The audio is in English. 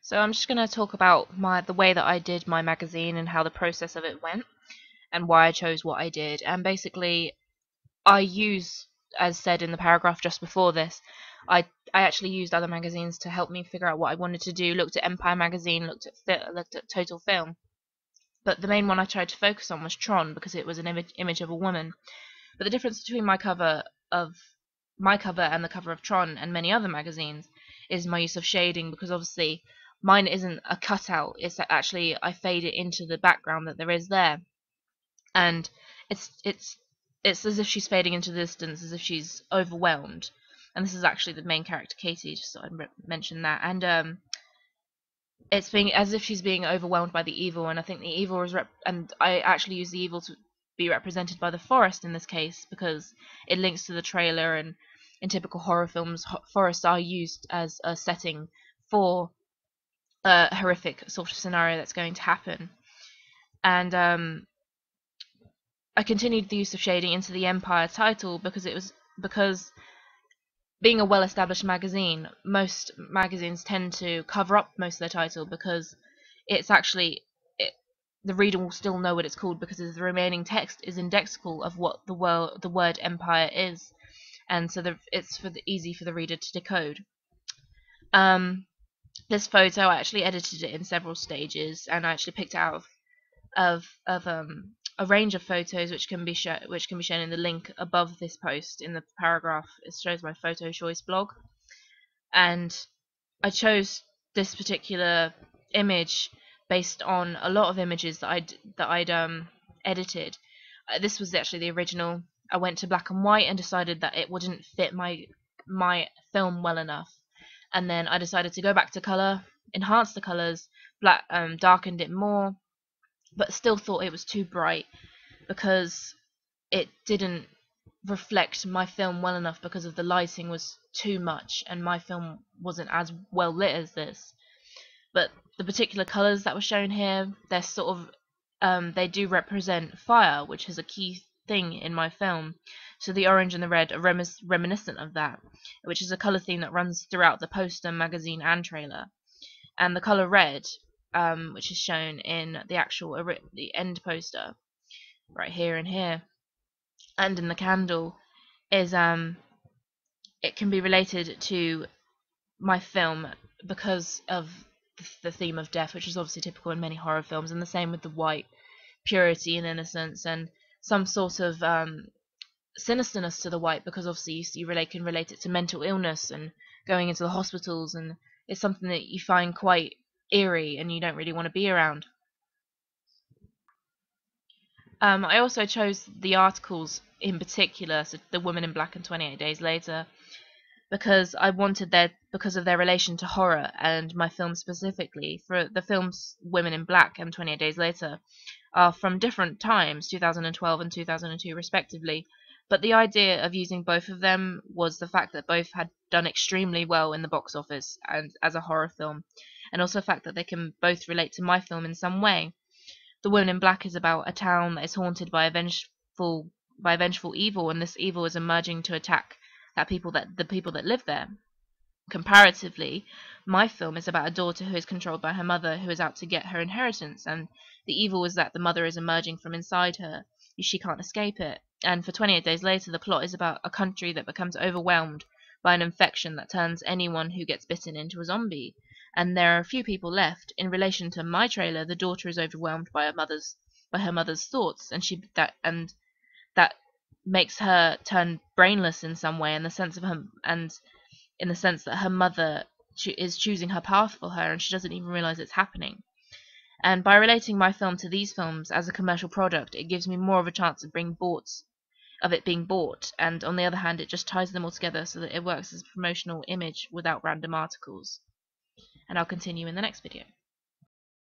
So I'm just going to talk about the way that I did my magazine and how the process of it went and why I chose what I did. And basically, I use, as said in the paragraph just before this, I actually used other magazines to help me figure out what I wanted to do. Looked at Empire magazine, looked at Total Film, but the main one I tried to focus on was Tron because it was an image of a woman. But the difference between my cover and the cover of Tron and many other magazines is my use of shading, because obviously mine isn't a cutout, it's that actually I fade it into the background that there is there, and it's as if she's fading into the distance, as if she's overwhelmed. And this is actually the main character, Katie, just so I mention that. And it's being as if she's being overwhelmed by the evil, and I think the evil is and I actually use the evil to be represented by the forest in this case, because it links to the trailer, and in typical horror films, forests are used as a setting for a horrific sort of scenario that's going to happen. And I continued the use of shading into the Empire title because being a well-established magazine, most magazines tend to cover up most of their title because it's actually the reader will still know what it's called because the remaining text is indexical of what the word Empire is, and so it's easy for the reader to decode. This photo, I actually edited it in several stages, and I actually picked out of a range of photos which can be shown in the link above this post in the paragraph. It shows my photo choice blog, and I chose this particular image based on a lot of images that I'd edited. This was actually the original. I went to black and white and decided that it wouldn't fit my film well enough, and then I decided to go back to color, enhance the colors, darkened it more, but still thought it was too bright because it didn't reflect my film well enough, because of the lighting was too much and my film wasn't as well lit as this. But the particular colors that were shown here, they're sort of they do represent fire, which is a key thing in my film. So the orange and the red are reminiscent of that, which is a color theme that runs throughout the poster, magazine, and trailer. And the color red, which is shown in the end poster, right here and here, and in the candle, is it can be related to my film because of the theme of death, which is obviously typical in many horror films, and the same with the white, purity and innocence, and some sort of sinisterness to the white, because obviously you can relate it to mental illness and going into the hospitals, and it's something that you find quite eerie and you don't really want to be around. I also chose the articles in particular, so The Woman in Black and 28 Days Later, because I wanted because of their relation to horror, and my film specifically. For the films Women in Black and 28 Days Later are from different times, 2012 and 2002 respectively, but the idea of using both of them was the fact that both had done extremely well in the box office and as a horror film, and also the fact that they can both relate to my film in some way. The Woman in Black is about a town that is haunted by a vengeful evil, and this evil is emerging to attack the people that live there. Comparatively, my film is about a daughter who is controlled by her mother, who is out to get her inheritance, and the evil is that the mother is emerging from inside her. She can't escape it. And for 28 Days Later, the plot is about a country that becomes overwhelmed by an infection that turns anyone who gets bitten into a zombie. And there are a few people left. In relation to my trailer, the daughter is overwhelmed by her mother's thoughts, and that makes her turn brainless in some way, in the sense that her mother is choosing her path for her, and she doesn't even realize it's happening. And by relating my film to these films as a commercial product, it gives me more of a chance of it being bought, and on the other hand, it just ties them all together so that it works as a promotional image without random articles. And I'll continue in the next video.